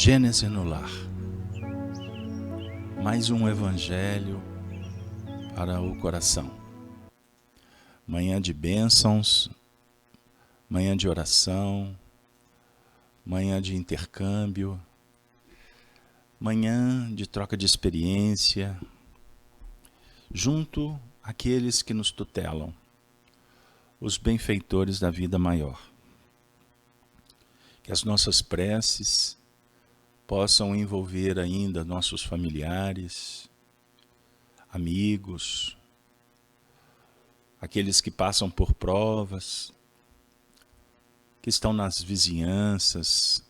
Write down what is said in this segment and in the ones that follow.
Gênesis no Lar. Mais um evangelho para o coração. Manhã de bênçãos, manhã de oração, manhã de intercâmbio, manhã de troca de experiência, junto àqueles que nos tutelam, os benfeitores da vida maior. Que as nossas preces possam envolver ainda nossos familiares, amigos, aqueles que passam por provas, que estão nas vizinhanças,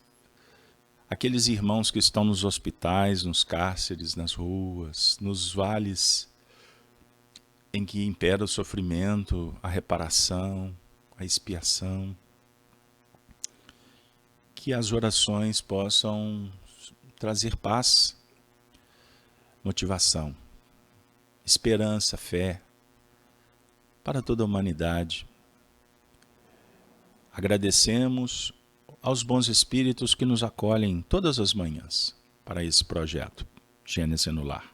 aqueles irmãos que estão nos hospitais, nos cárceres, nas ruas, nos vales em que impera o sofrimento, a reparação, a expiação. Que as orações possam trazer paz, motivação, esperança, fé para toda a humanidade. Agradecemos aos bons espíritos que nos acolhem todas as manhãs para esse projeto Gênesis no Lar.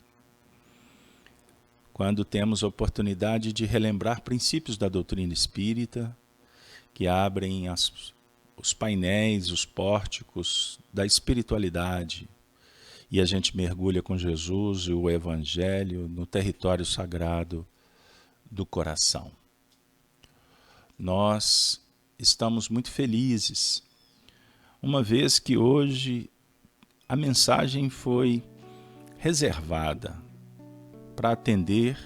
Quando temos a oportunidade de relembrar princípios da doutrina espírita, que abrem os painéis, os pórticos da espiritualidade, e a gente mergulha com Jesus e o Evangelho no território sagrado do coração. Nós estamos muito felizes, uma vez que hoje a mensagem foi reservada para atender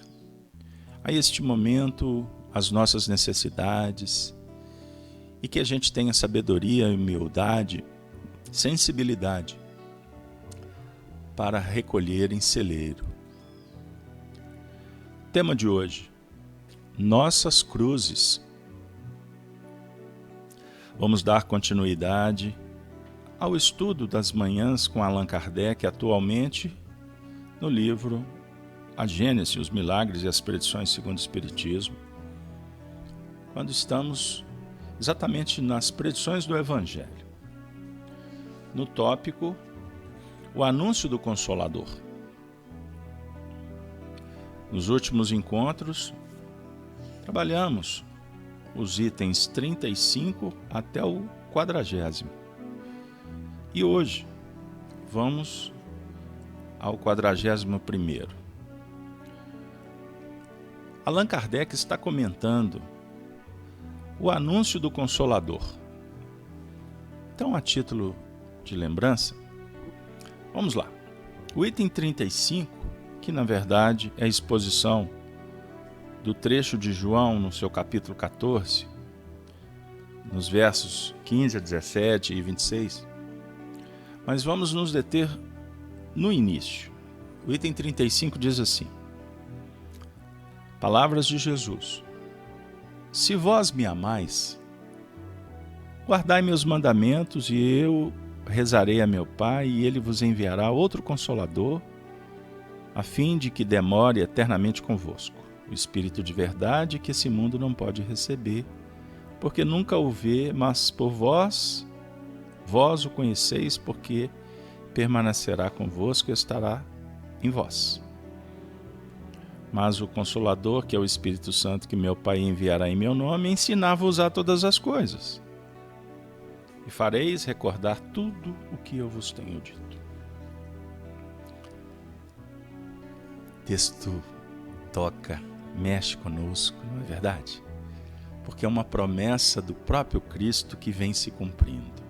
a este momento as nossas necessidades, e que a gente tenha sabedoria, humildade, sensibilidade para recolher em celeiro. Tema de hoje: nossas cruzes. Vamos dar continuidade ao estudo das manhãs com Allan Kardec, atualmente no livro A Gênese, os Milagres e as Predições segundo o Espiritismo, quando estamos exatamente nas predições do Evangelho. No tópico, o anúncio do Consolador. Nos últimos encontros, trabalhamos os itens 35 até o 40º. E hoje, vamos ao 41º. Allan Kardec está comentando o anúncio do Consolador. Então, a título de lembrança, vamos lá. O item 35, que na verdade é a exposição do trecho de João no seu capítulo 14, nos versos 15 a 17 e 26, mas vamos nos deter no início. O item 35 diz assim: Palavras de Jesus. Se vós me amais, guardai meus mandamentos, e eu rezarei a meu Pai, e ele vos enviará outro Consolador, a fim de que demore eternamente convosco, o Espírito de verdade que esse mundo não pode receber, porque nunca o vê, mas por vós o conheceis, porque permanecerá convosco e estará em vós. Mas o Consolador, que é o Espírito Santo, que meu Pai enviará em meu nome, ensinar-vos a todas as coisas, e fareis recordar tudo o que eu vos tenho dito. O texto toca, mexe conosco, não é verdade? Porque é uma promessa do próprio Cristo que vem se cumprindo.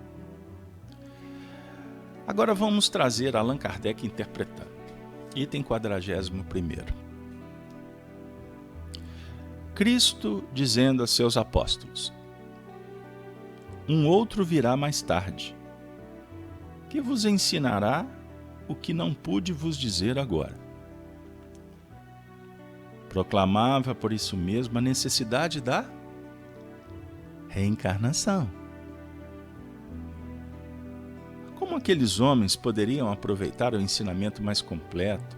Agora vamos trazer Allan Kardec interpretando. Item 41º. Cristo dizendo a seus apóstolos: um outro virá mais tarde, que vos ensinará o que não pude vos dizer agora. Proclamava por isso mesmo a necessidade da reencarnação. Como aqueles homens poderiam aproveitar o ensinamento mais completo,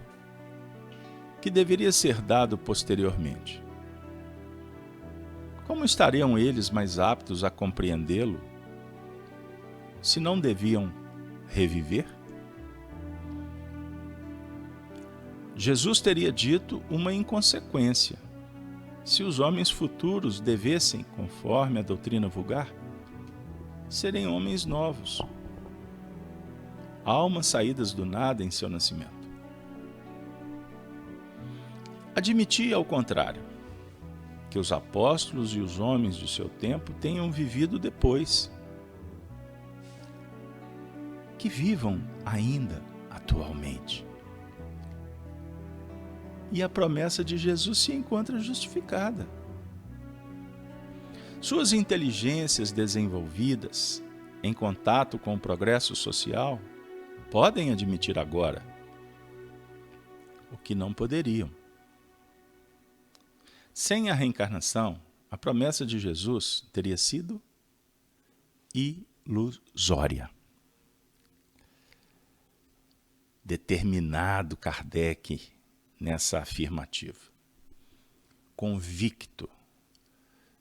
que deveria ser dado posteriormente? Como estariam eles mais aptos a compreendê-lo, se não deviam reviver? Jesus teria dito uma inconsequência. Se os homens futuros devessem, conforme a doutrina vulgar, serem homens novos, almas saídas do nada em seu nascimento. Admitia, ao contrário, que os apóstolos e os homens de seu tempo tenham vivido depois, que vivam ainda atualmente. E a promessa de Jesus se encontra justificada. Suas inteligências desenvolvidas, em contato com o progresso social, podem admitir agora o que não poderiam. Sem a reencarnação, a promessa de Jesus teria sido ilusória. Determinado Kardec nessa afirmativa, convicto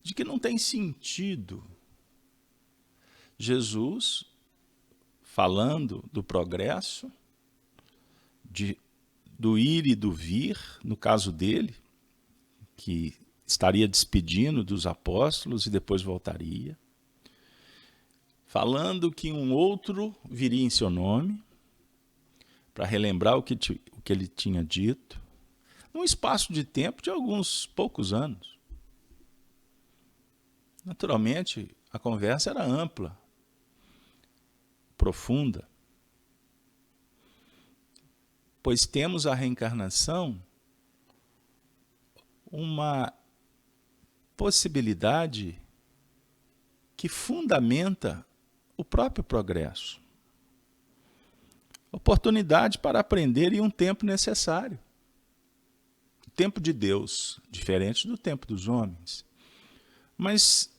de que não tem sentido Jesus falando do progresso, do ir e do vir, no caso dele, que estaria despedindo dos apóstolos e depois voltaria, falando que um outro viria em seu nome, para relembrar o que ele tinha dito, num espaço de tempo de alguns poucos anos. Naturalmente, a conversa era ampla, profunda, pois temos a reencarnação uma possibilidade que fundamenta o próprio progresso. Oportunidade para aprender em um tempo necessário. O tempo de Deus, diferente do tempo dos homens. Mas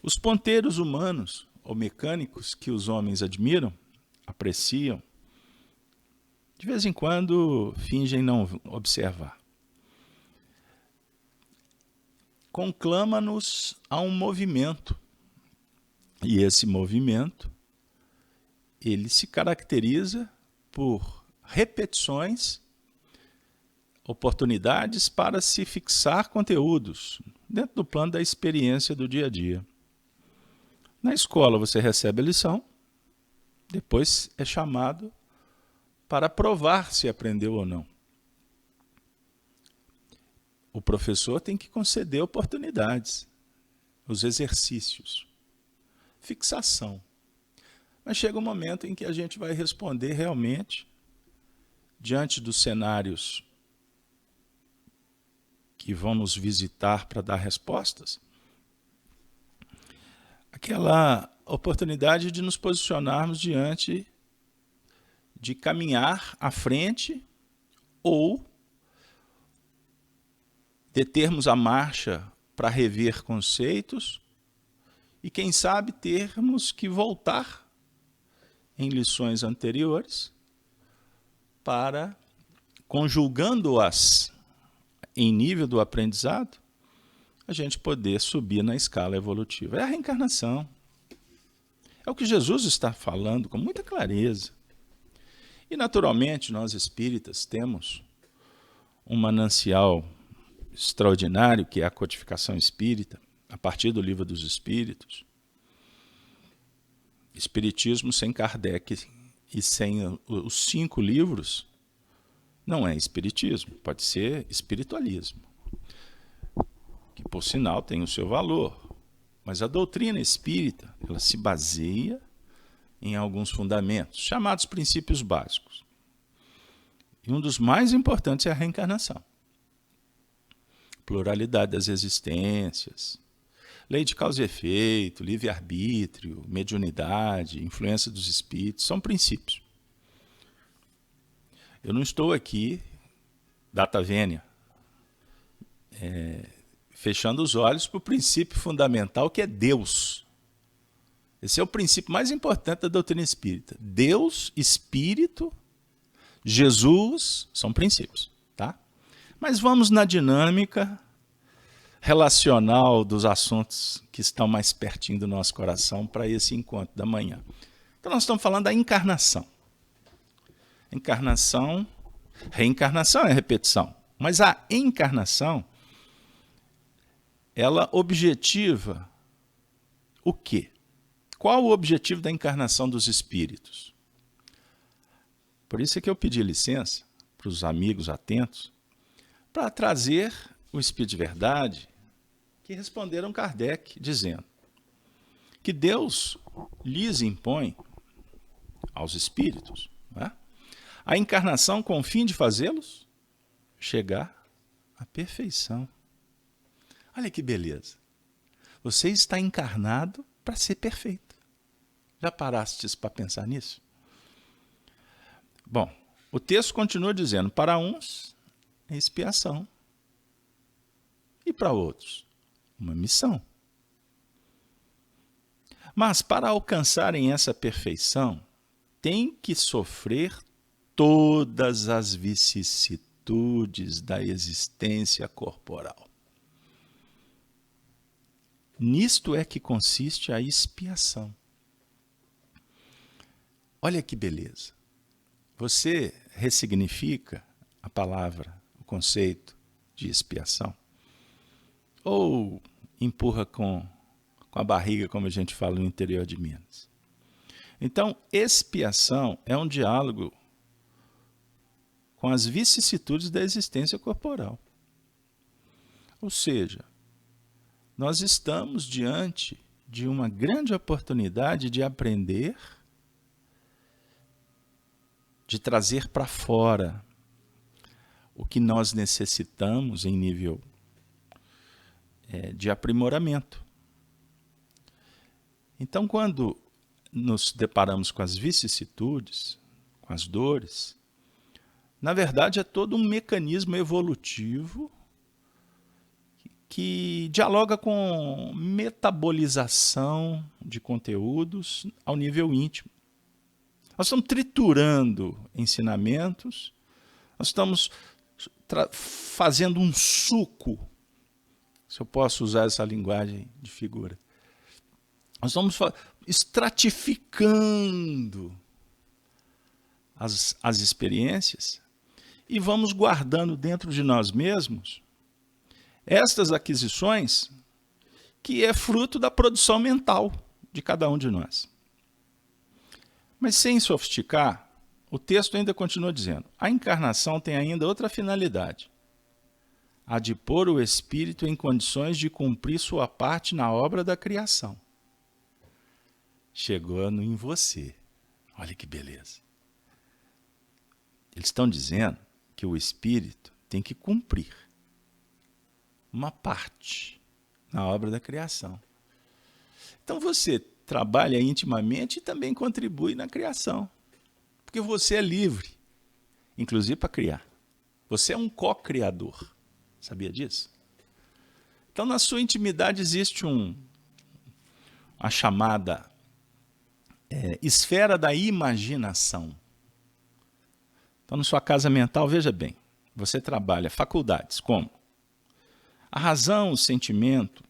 os ponteiros humanos ou mecânicos que os homens admiram, apreciam, de vez em quando fingem não observar. Conclama-nos a um movimento. E esse movimento, ele se caracteriza por repetições, oportunidades para se fixar conteúdos dentro do plano da experiência do dia a dia. Na escola você recebe a lição, depois é chamado para provar se aprendeu ou não. O professor tem que conceder oportunidades, os exercícios, fixação. Mas chega um momento em que a gente vai responder realmente, diante dos cenários que vão nos visitar para dar respostas, aquela oportunidade de nos posicionarmos diante de caminhar à frente ou determos a marcha para rever conceitos e, quem sabe, termos que voltar em lições anteriores para, conjugando-as em nível do aprendizado, a gente poder subir na escala evolutiva. É a reencarnação. É o que Jesus está falando com muita clareza. E, naturalmente, nós espíritas temos um manancial extraordinário, que é a codificação espírita, a partir do Livro dos Espíritos. Espiritismo sem Kardec e sem os 5 livros não é espiritismo, pode ser espiritualismo, que por sinal tem o seu valor. Mas a doutrina espírita, ela se baseia em alguns fundamentos, chamados princípios básicos. E um dos mais importantes é a reencarnação. Pluralidade das existências, lei de causa e efeito, livre-arbítrio, mediunidade, influência dos espíritos, são princípios. Eu não estou aqui, data vênia, fechando os olhos para o princípio fundamental que é Deus. Esse é o princípio mais importante da doutrina espírita. Deus, Espírito, Jesus, são princípios, tá? Mas vamos na dinâmica relacional dos assuntos que estão mais pertinho do nosso coração para esse encontro da manhã. Então nós estamos falando da encarnação. Encarnação, reencarnação é repetição, mas a encarnação, ela objetiva o quê? Qual o objetivo da encarnação dos espíritos? Por isso é que eu pedi licença para os amigos atentos para trazer o Espírito de Verdade que responderam Kardec, dizendo que Deus lhes impõe aos espíritos, né, a encarnação com o fim de fazê-los chegar à perfeição. Olha que beleza. Você está encarnado para ser perfeito. Já parastes para pensar nisso? Bom, o texto continua dizendo, para uns é expiação e para outros uma missão. Mas para alcançarem essa perfeição, tem que sofrer todas as vicissitudes da existência corporal. Nisto é que consiste a expiação. Olha que beleza. Você ressignifica a palavra, o conceito de expiação? Ou empurra com a barriga, como a gente fala no interior de Minas? Então, expiação é um diálogo com as vicissitudes da existência corporal. Ou seja, nós estamos diante de uma grande oportunidade de aprender, de trazer para fora o que nós necessitamos em nível de aprimoramento. Então, quando nos deparamos com as vicissitudes, com as dores, na verdade é todo um mecanismo evolutivo que dialoga com metabolização de conteúdos ao nível íntimo. Nós estamos triturando ensinamentos, nós estamos fazendo um suco, se eu posso usar essa linguagem de figura. Nós estamos estratificando as experiências e vamos guardando dentro de nós mesmos estas aquisições que é fruto da produção mental de cada um de nós. Mas sem sofisticar, o texto ainda continua dizendo, a encarnação tem ainda outra finalidade, a de pôr o espírito em condições de cumprir sua parte na obra da criação. Chegou em você. Olha que beleza. Eles estão dizendo que o espírito tem que cumprir uma parte na obra da criação. Então você trabalha intimamente e também contribui na criação. Porque você é livre, inclusive para criar. Você é um co-criador. Sabia disso? Então na sua intimidade existe a chamada esfera da imaginação. Então na sua casa mental, veja bem, você trabalha faculdades como a razão, o sentimento,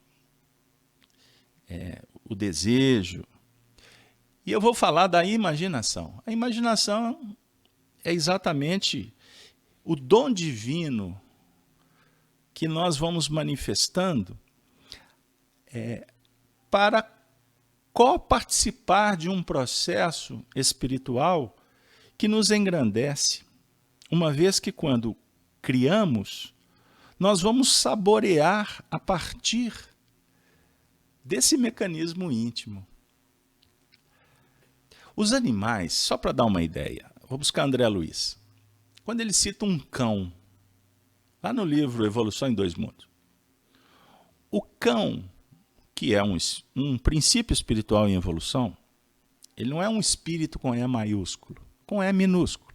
o desejo. E eu vou falar da imaginação. A imaginação é exatamente o dom divino que nós vamos manifestando para coparticipar de um processo espiritual que nos engrandece, uma vez que quando criamos, nós vamos saborear a partir desse mecanismo íntimo. Os animais, só para dar uma ideia, vou buscar André Luiz. Quando ele cita um cão, lá no livro Evolução em Dois Mundos, o cão, que é um princípio espiritual em evolução, ele não é um espírito com E maiúsculo, com E minúsculo.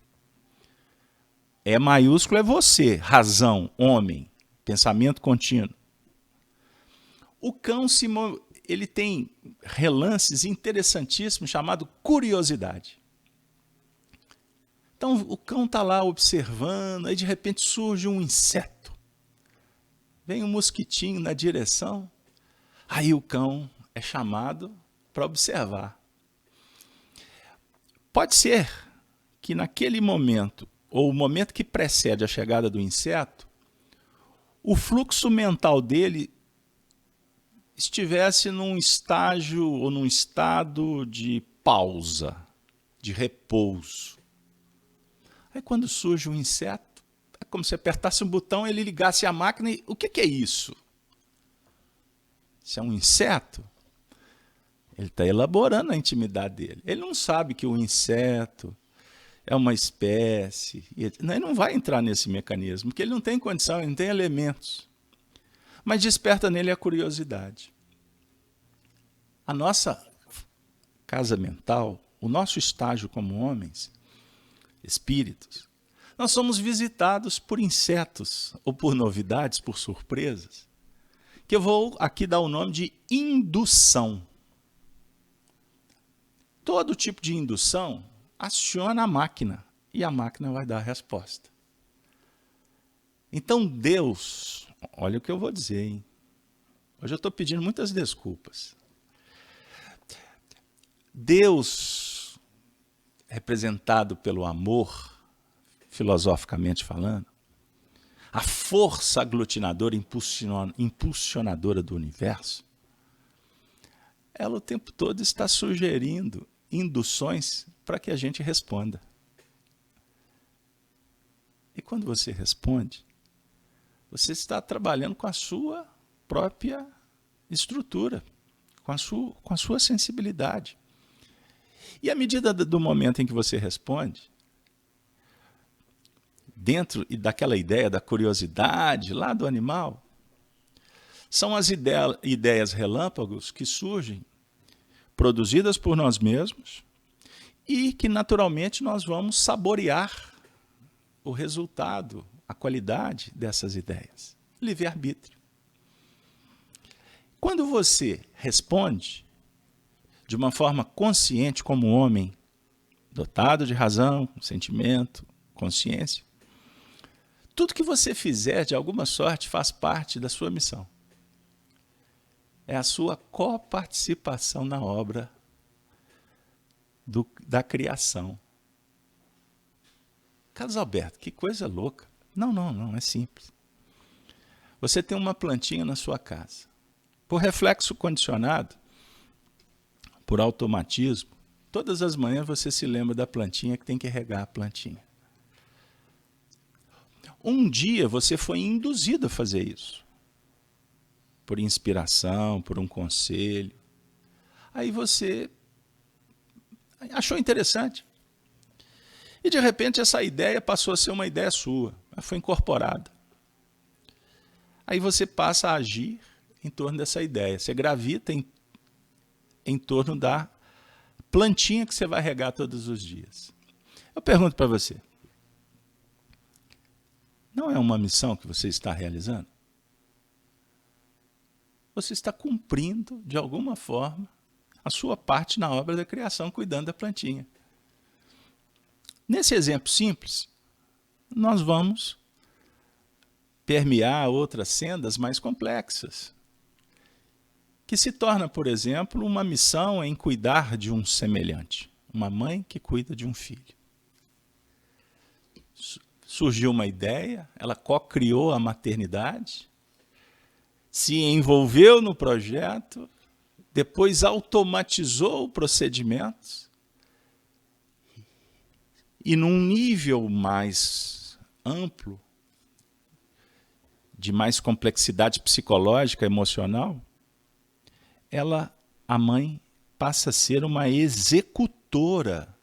E maiúsculo é você, razão, homem, pensamento contínuo. O cão ele tem relances interessantíssimos chamado curiosidade. Então o cão está lá observando, aí de repente surge um inseto. Vem um mosquitinho na direção, aí o cão é chamado para observar. Pode ser que naquele momento, ou o momento que precede a chegada do inseto, o fluxo mental dele estivesse num estágio ou num estado de pausa, de repouso. Aí quando surge um inseto, é como se apertasse um botão e ele ligasse a máquina e o que é isso? Se é um inseto, ele está elaborando a intimidade dele. Ele não sabe que o inseto é uma espécie. Ele não vai entrar nesse mecanismo, porque ele não tem condição, ele não tem elementos. Mas desperta nele a curiosidade. A nossa casa mental, o nosso estágio como homens, espíritos, nós somos visitados por insetos, ou por novidades, por surpresas, que eu vou aqui dar o nome de indução. Todo tipo de indução aciona a máquina, e a máquina vai dar a resposta. Então Deus, olha o que eu vou dizer, hein? Hoje eu estou pedindo muitas desculpas. Deus, representado pelo amor, filosoficamente falando, a força aglutinadora, impulsionadora do universo, ela o tempo todo está sugerindo induções para que a gente responda. E quando você responde, você está trabalhando com a sua própria estrutura, com a sua sensibilidade. E à medida do momento em que você responde, dentro daquela ideia da curiosidade lá do animal, são as ideias relâmpagos que surgem, produzidas por nós mesmos, e que naturalmente nós vamos saborear o resultado, a qualidade dessas ideias. Livre-arbítrio. Quando você responde de uma forma consciente como homem, dotado de razão, sentimento, consciência, tudo que você fizer, de alguma sorte, faz parte da sua missão. É a sua coparticipação na obra da criação. Carlos Alberto, que coisa louca. Não, é simples. Você tem uma plantinha na sua casa. Por reflexo condicionado, por automatismo, todas as manhãs você se lembra da plantinha que tem que regar a plantinha. Um dia você foi induzido a fazer isso. Por inspiração, por um conselho. Aí você achou interessante. E de repente essa ideia passou a ser uma ideia sua. Foi incorporada. Aí você passa a agir em torno dessa ideia. Você gravita em torno da plantinha que você vai regar todos os dias. Eu pergunto para você. Não é uma missão que você está realizando? Você está cumprindo, de alguma forma, a sua parte na obra da criação, cuidando da plantinha. Nesse exemplo simples, nós vamos permear outras sendas mais complexas, que se torna, por exemplo, uma missão em cuidar de um semelhante, uma mãe que cuida de um filho. Surgiu uma ideia, ela co-criou a maternidade, se envolveu no projeto, depois automatizou o procedimento e num nível mais amplo, de mais complexidade psicológica, emocional, a mãe passa a ser uma executora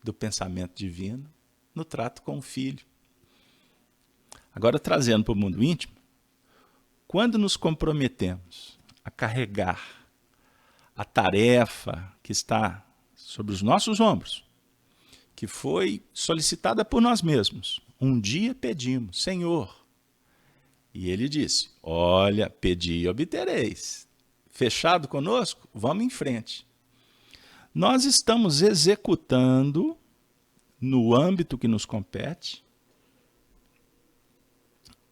do pensamento divino no trato com o filho. Agora, trazendo para o mundo íntimo, quando nos comprometemos a carregar a tarefa que está sobre os nossos ombros, que foi solicitada por nós mesmos, um dia pedimos, Senhor, e ele disse, olha, pedi e obtereis. Fechado conosco? Vamos em frente. Nós estamos executando, no âmbito que nos compete,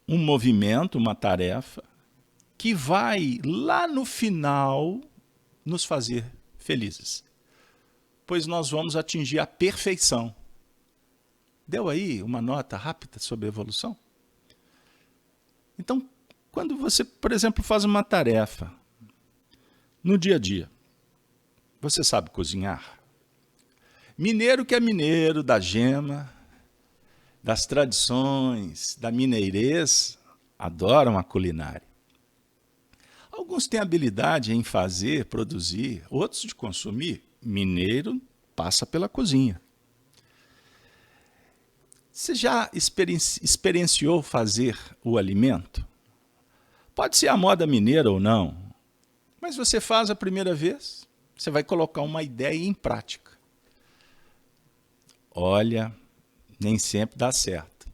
um movimento, uma tarefa, que vai, lá no final, nos fazer felizes. Pois nós vamos atingir a perfeição. Deu aí uma nota rápida sobre evolução? Então, quando você, por exemplo, faz uma tarefa no dia a dia, você sabe cozinhar? Mineiro que é mineiro, da gema, das tradições, da mineirês, adoram a culinária. Alguns têm habilidade em fazer, produzir, outros de consumir. Mineiro passa pela cozinha. Você já experienciou fazer o alimento? Pode ser a moda mineira ou não, mas você faz a primeira vez, você vai colocar uma ideia em prática. Olha, nem sempre dá certo.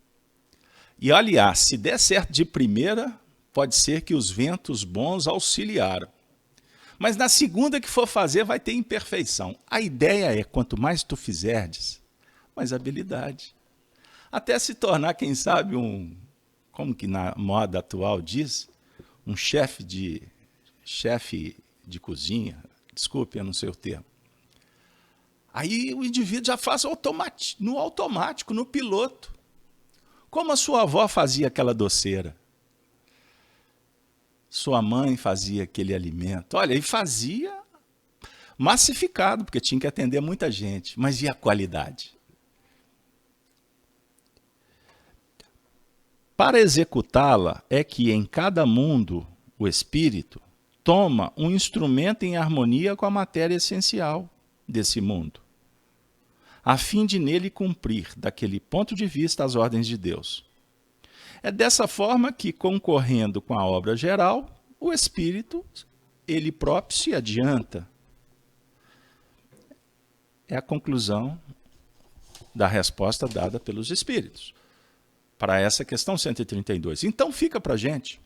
E aliás, se der certo de primeira, pode ser que os ventos bons auxiliaram. Mas na segunda que for fazer, vai ter imperfeição. A ideia é, quanto mais tu fizerdes, mais habilidade. Até se tornar, quem sabe, como que na moda atual diz, um chefe de cozinha. Desculpe, eu não sei o termo. Aí o indivíduo já faz no automático, no piloto. Como a sua avó fazia aquela doceira. Sua mãe fazia aquele alimento. Olha, e fazia massificado, porque tinha que atender muita gente. Mas e a qualidade? Para executá-la é que em cada mundo o espírito toma um instrumento em harmonia com a matéria essencial desse mundo, a fim de nele cumprir, daquele ponto de vista, as ordens de Deus. É dessa forma que, concorrendo com a obra geral, o espírito, ele próprio, se adianta. É a conclusão da resposta dada pelos espíritos para essa questão 132. Então fica para a gente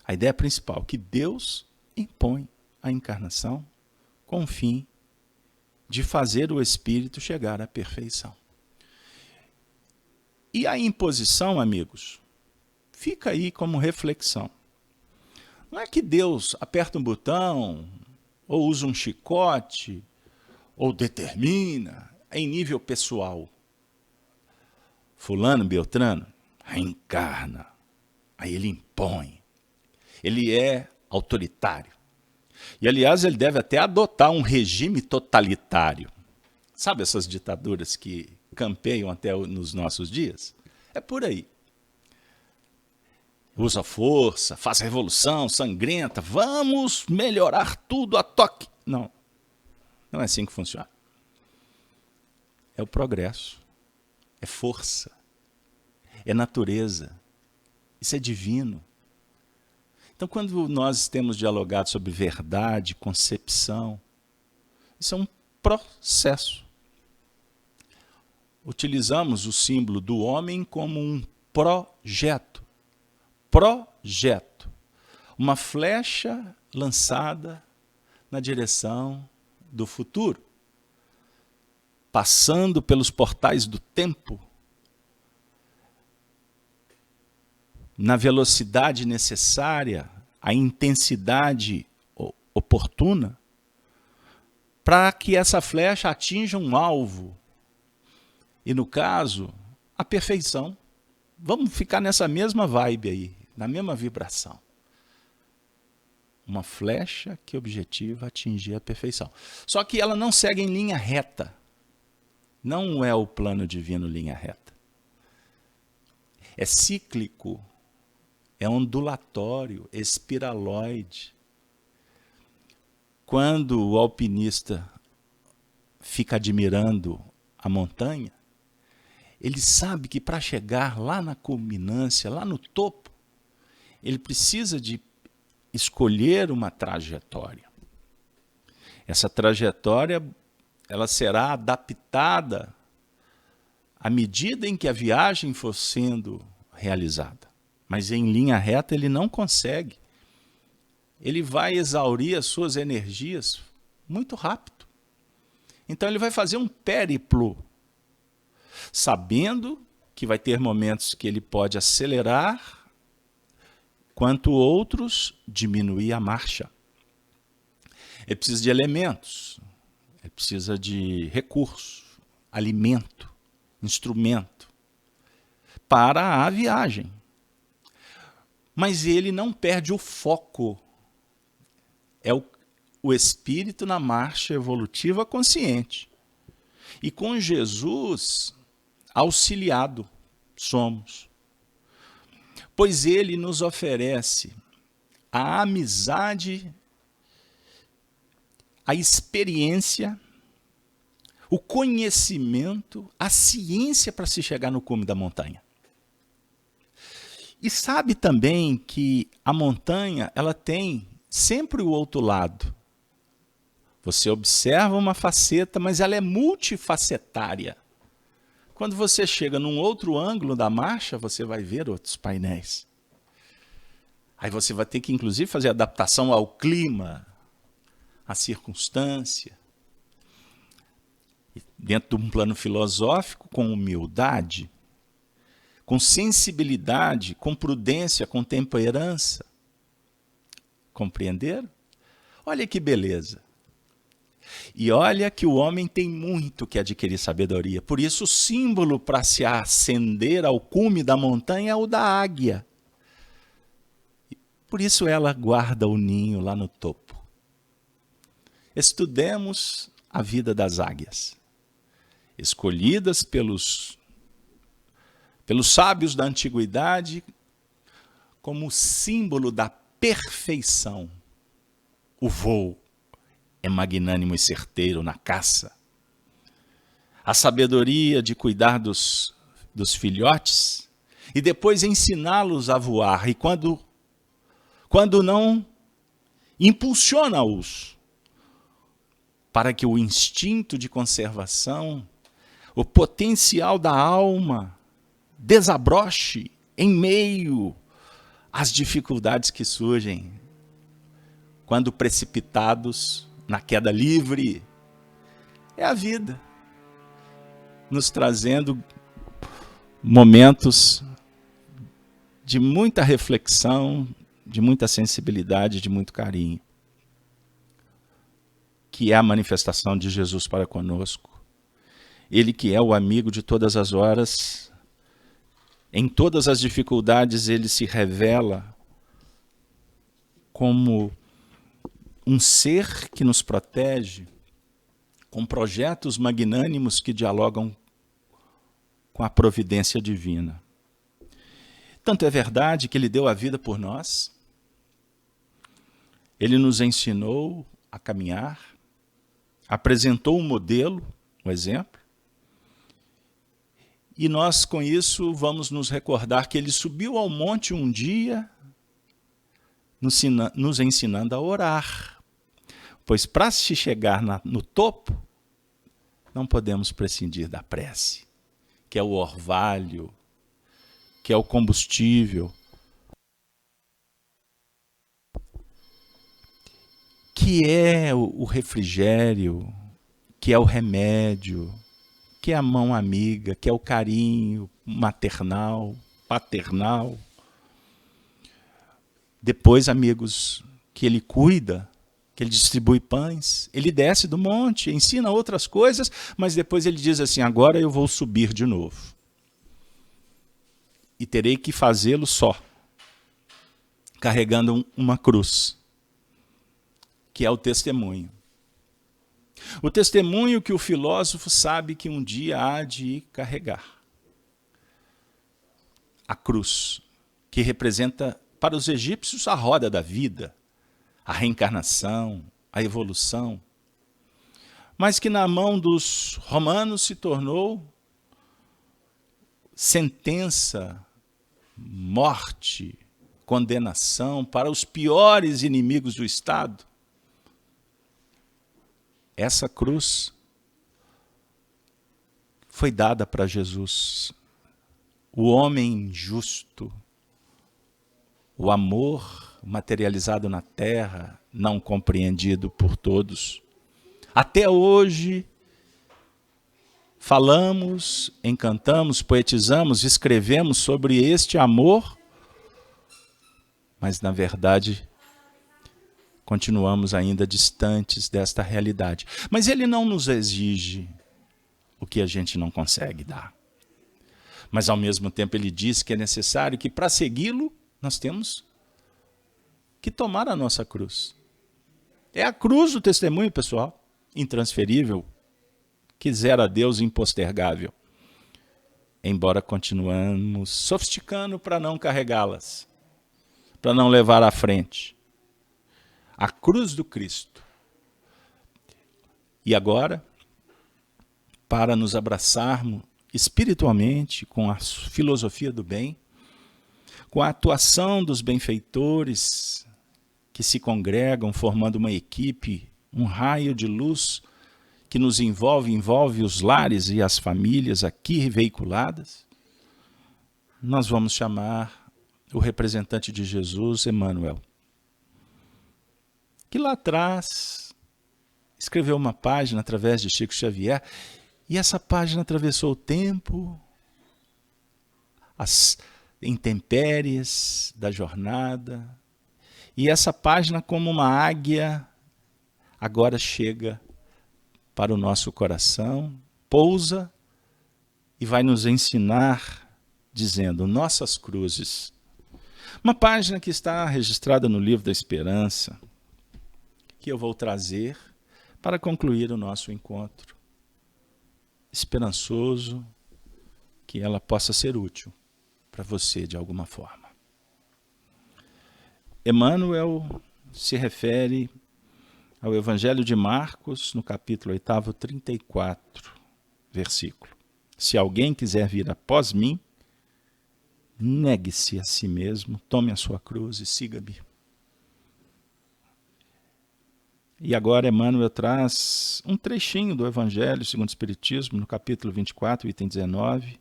a ideia principal, que Deus impõe a encarnação com o fim de fazer o espírito chegar à perfeição. E a imposição, amigos, fica aí como reflexão. Não é que Deus aperta um botão, ou usa um chicote, ou determina, em nível pessoal. Fulano, Beltrano, reencarna. Aí ele impõe. Ele é autoritário. E, aliás, ele deve até adotar um regime totalitário. Sabe essas ditaduras que campeiam até nos nossos dias? É por aí. Usa força, faz revolução sangrenta, vamos melhorar tudo a toque. Não, não é assim que funciona. É o progresso, é força, é natureza, isso é divino. Então, quando nós temos dialogado sobre verdade, concepção, isso é um processo. Utilizamos o símbolo do homem como um projeto. Projeto. Uma flecha lançada na direção do futuro. Passando pelos portais do tempo, na velocidade necessária, a intensidade oportuna, para que essa flecha atinja um alvo. E, no caso, a perfeição. Vamos ficar nessa mesma vibe aí, na mesma vibração. Uma flecha que objetiva atingir a perfeição. Só que ela não segue em linha reta. Não é o plano divino linha reta. É cíclico. É ondulatório, espiraloide. Quando o alpinista fica admirando a montanha, ele sabe que para chegar lá na culminância, lá no topo, ele precisa de escolher uma trajetória. Essa trajetória, ela será adaptada à medida em que a viagem for sendo realizada. Mas em linha reta ele não consegue. Ele vai exaurir as suas energias muito rápido. Então ele vai fazer um périplo, sabendo que vai ter momentos que ele pode acelerar, quanto outros diminuir a marcha. Ele precisa de elementos, ele precisa de recursos, alimento, instrumento para a viagem. Mas ele não perde o foco. É o espírito na marcha evolutiva consciente. E com Jesus, auxiliado somos. Pois ele nos oferece a amizade, a experiência, o conhecimento, a ciência para se chegar no cume da montanha. E sabe também que a montanha, ela tem sempre o outro lado. Você observa uma faceta, mas ela é multifacetária. Quando você chega num outro ângulo da marcha, você vai ver outros painéis. Aí você vai ter que, inclusive, fazer adaptação ao clima, à circunstância. Dentro de um plano filosófico, com humildade, com sensibilidade, com prudência, com temperança. Compreenderam? Olha que beleza. E olha que o homem tem muito que adquirir sabedoria. Por isso o símbolo para se ascender ao cume da montanha é o da águia. Por isso ela guarda o ninho lá no topo. Estudemos a vida das águias, escolhidas pelos sábios da antiguidade como símbolo da perfeição. O voo é magnânimo e certeiro na caça. A sabedoria de cuidar dos filhotes e depois ensiná-los a voar. E quando não, impulsiona-os para que o instinto de conservação, o potencial da alma, desabroche em meio às dificuldades que surgem quando precipitados na queda livre. É a vida nos trazendo momentos de muita reflexão, de muita sensibilidade, de muito carinho, que é a manifestação de Jesus para conosco. Ele que é o amigo de todas as horas, em todas as dificuldades ele se revela como um ser que nos protege, com projetos magnânimos que dialogam com a providência divina. Tanto é verdade que ele deu a vida por nós, ele nos ensinou a caminhar, apresentou um modelo, um exemplo, e nós com isso vamos nos recordar que ele subiu ao monte um dia, nos ensinando a orar. Pois para se chegar no topo, não podemos prescindir da prece, que é o orvalho, que é o combustível, que é o refrigério, que é o remédio, que é a mão amiga, que é o carinho maternal, paternal. Depois, amigos, que ele cuida, que ele distribui pães, ele desce do monte, ensina outras coisas, mas depois ele diz assim, agora eu vou subir de novo. E terei que fazê-lo só, carregando uma cruz, que é o testemunho. O testemunho que o filósofo sabe que um dia há de carregar. A cruz, que representa para os egípcios a roda da vida, a reencarnação, a evolução, mas que na mão dos romanos se tornou sentença, morte, condenação para os piores inimigos do Estado. Essa cruz foi dada para Jesus, o homem justo, o amor materializado na terra, não compreendido por todos. Até hoje, falamos, encantamos, poetizamos, escrevemos sobre este amor, mas na verdade continuamos ainda distantes desta realidade. Mas ele não nos exige o que a gente não consegue dar. Mas ao mesmo tempo ele diz que é necessário que para segui-lo nós temos que tomar a nossa cruz. É a cruz do testemunho, pessoal, intransferível, que zera a Deus impostergável. Embora continuamos sofisticando para não carregá-las, para não levar à frente. A cruz do Cristo. E agora, para nos abraçarmos espiritualmente com a filosofia do bem, com a atuação dos benfeitores que se congregam formando uma equipe, um raio de luz que nos envolve os lares e as famílias aqui veiculadas, nós vamos chamar o representante de Jesus, Emmanuel, que lá atrás escreveu uma página através de Chico Xavier, e essa página atravessou o tempo, as intempéries da jornada, e essa página, como uma águia, agora chega para o nosso coração, pousa e vai nos ensinar, dizendo, nossas cruzes. Uma página que está registrada no Livro da Esperança, que eu vou trazer para concluir o nosso encontro. Esperançoso que ela possa ser útil para você de alguma forma. Emmanuel se refere ao Evangelho de Marcos, no capítulo 8, 34, versículo. Se alguém quiser vir após mim, negue-se a si mesmo, tome a sua cruz e siga-me. E agora Emmanuel traz um trechinho do Evangelho segundo o Espiritismo, no capítulo 24, item 19.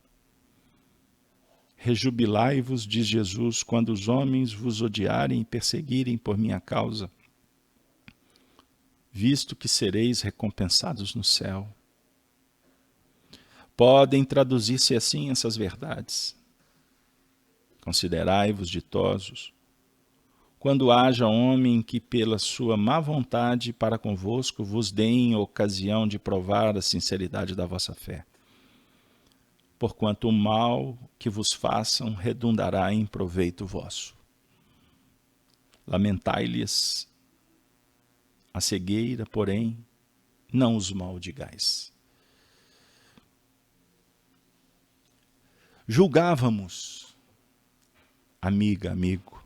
Rejubilai-vos, diz Jesus, quando os homens vos odiarem e perseguirem por minha causa, visto que sereis recompensados no céu. Podem traduzir-se assim essas verdades. Considerai-vos ditosos, quando haja homem que pela sua má vontade para convosco vos deem ocasião de provar a sinceridade da vossa fé. Porquanto o mal que vos façam redundará em proveito vosso. Lamentai-lhes a cegueira, porém, não os maldigais. Julgávamos, amiga, amigo,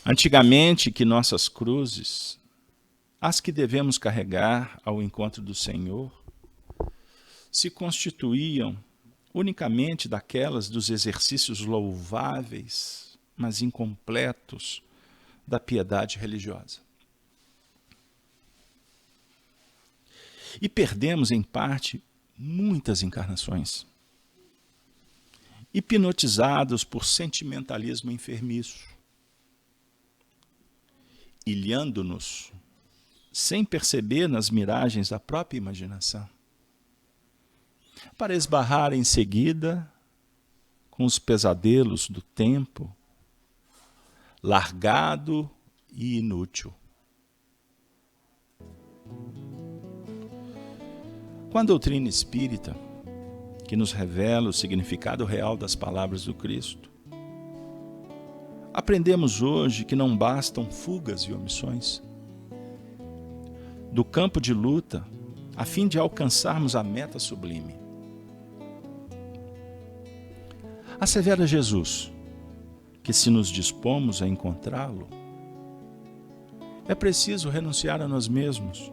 antigamente que nossas cruzes, as que devemos carregar ao encontro do Senhor, se constituíam unicamente daquelas dos exercícios louváveis, mas incompletos, da piedade religiosa. E perdemos, em parte, muitas encarnações, hipnotizados por sentimentalismo enfermiço, ilhando-nos, sem perceber nas miragens da própria imaginação, para esbarrar em seguida com os pesadelos do tempo, largado e inútil. Com a doutrina espírita, que nos revela o significado real das palavras do Cristo, aprendemos hoje que não bastam fugas e omissões. Do campo de luta, a fim de alcançarmos a meta sublime. Assevera Jesus que, se nos dispomos a encontrá-lo, é preciso renunciar a nós mesmos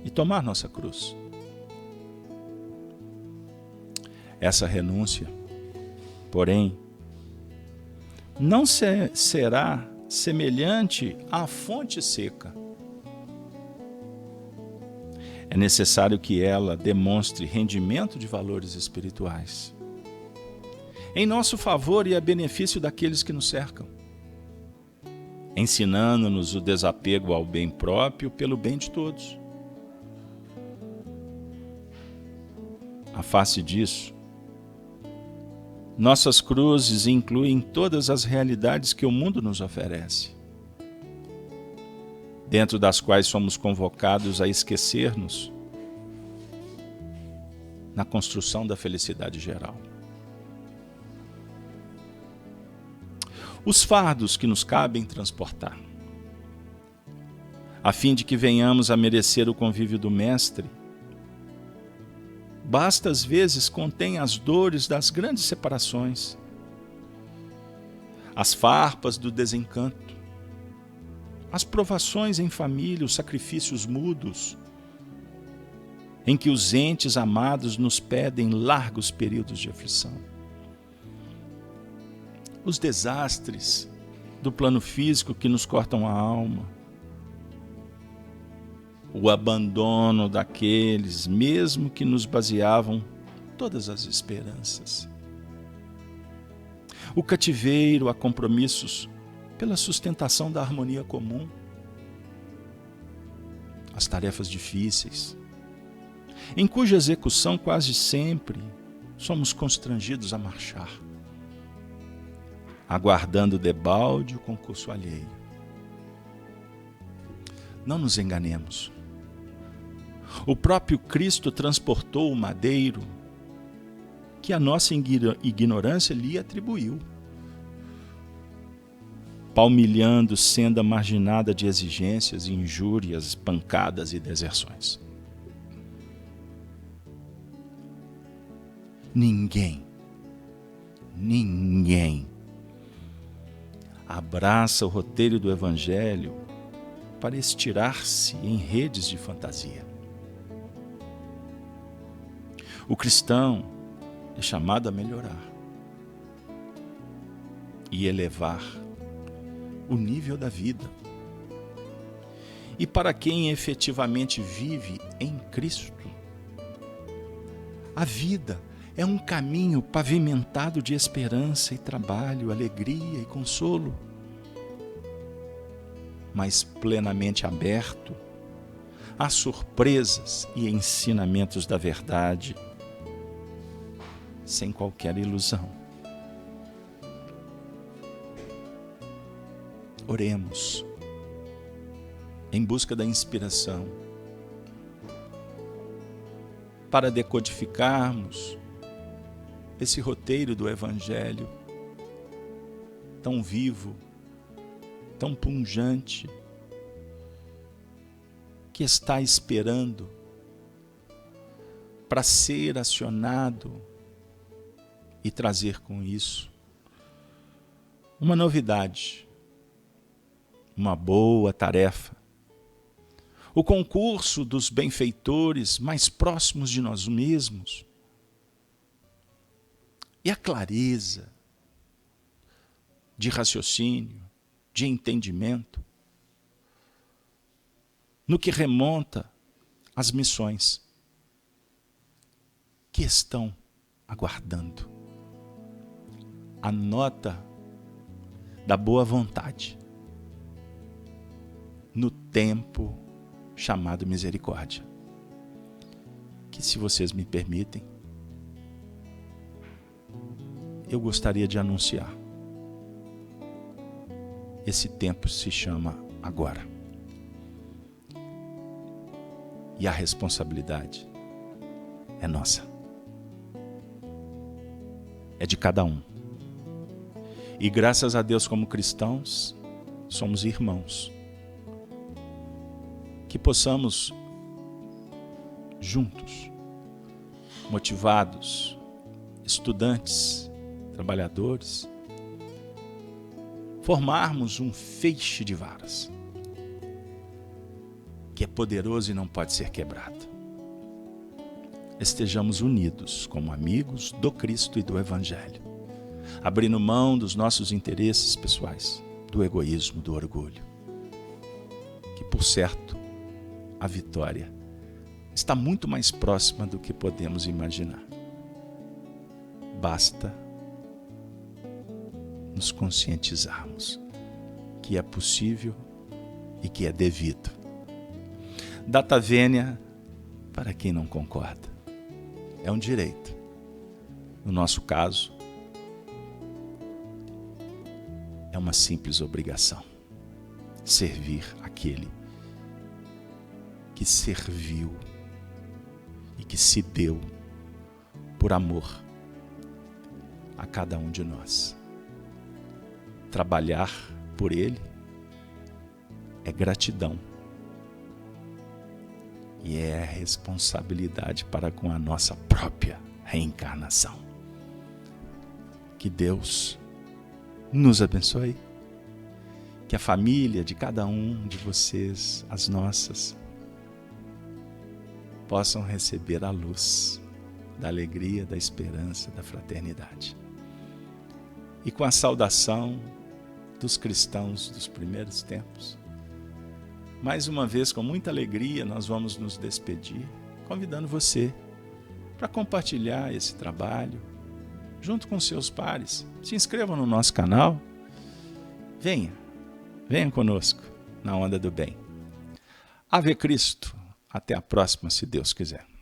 e tomar nossa cruz. Essa renúncia, porém, não será semelhante à fonte seca. É necessário que ela demonstre rendimento de valores espirituais, em nosso favor e a benefício daqueles que nos cercam, ensinando-nos o desapego ao bem próprio pelo bem de todos. À face disso, nossas cruzes incluem todas as realidades que o mundo nos oferece, dentro das quais somos convocados a esquecer-nos na construção da felicidade geral. Os fardos que nos cabem transportar, a fim de que venhamos a merecer o convívio do Mestre, basta às vezes contém as dores das grandes separações, as farpas do desencanto, as provações em família, os sacrifícios mudos, em que os entes amados nos pedem largos períodos de aflição. Os desastres do plano físico que nos cortam a alma, o abandono daqueles, mesmo que nos baseavam todas as esperanças. O cativeiro a compromissos pela sustentação da harmonia comum. As tarefas difíceis, em cuja execução quase sempre somos constrangidos a marchar, aguardando debalde o concurso alheio. Não nos enganemos. O próprio Cristo transportou o madeiro que a nossa ignorância lhe atribuiu, palmilhando senda marginada de exigências, injúrias, pancadas e deserções. Ninguém abraça o roteiro do Evangelho para estirar-se em redes de fantasia. O cristão é chamado a melhorar e elevar o nível da vida. E para quem efetivamente vive em Cristo, a vida é um caminho pavimentado de esperança e trabalho, alegria e consolo, mas plenamente aberto a surpresas e ensinamentos da verdade, sem qualquer ilusão. Oremos em busca da inspiração para decodificarmos esse roteiro do Evangelho tão vivo, tão pungente, que está esperando para ser acionado e trazer com isso uma novidade, uma boa tarefa, o concurso dos benfeitores mais próximos de nós mesmos e a clareza de raciocínio, de entendimento, no que remonta às missões que estão aguardando a nota da boa vontade no tempo chamado misericórdia, que, se vocês me permitem, eu gostaria de anunciar. Esse tempo se chama agora. E a responsabilidade é nossa. É de cada um. E graças a Deus, como cristãos, somos irmãos. Que possamos, juntos, motivados, estudantes, trabalhadores, formarmos um feixe de varas que é poderoso e não pode ser quebrado. Estejamos unidos como amigos do Cristo e do Evangelho, abrindo mão dos nossos interesses pessoais, do egoísmo, do orgulho, que, por certo, a vitória está muito mais próxima do que podemos imaginar. Basta nos conscientizarmos que é possível e que é devido. Data vênia, para quem não concorda, é um direito. No nosso caso, é uma simples obrigação. Servir aquele que serviu e que se deu por amor a cada um de nós. Trabalhar por Ele é gratidão e é responsabilidade para com a nossa própria reencarnação. Que Deus nos abençoe, que a família de cada um de vocês, as nossas, possam receber a luz da alegria, da esperança, da fraternidade. E com a saudação dos cristãos dos primeiros tempos, mais uma vez, com muita alegria, nós vamos nos despedir, convidando você para compartilhar esse trabalho junto com seus pares. Se inscrevam no nosso canal. Venha conosco na onda do bem. Ave Cristo. Até a próxima, se Deus quiser.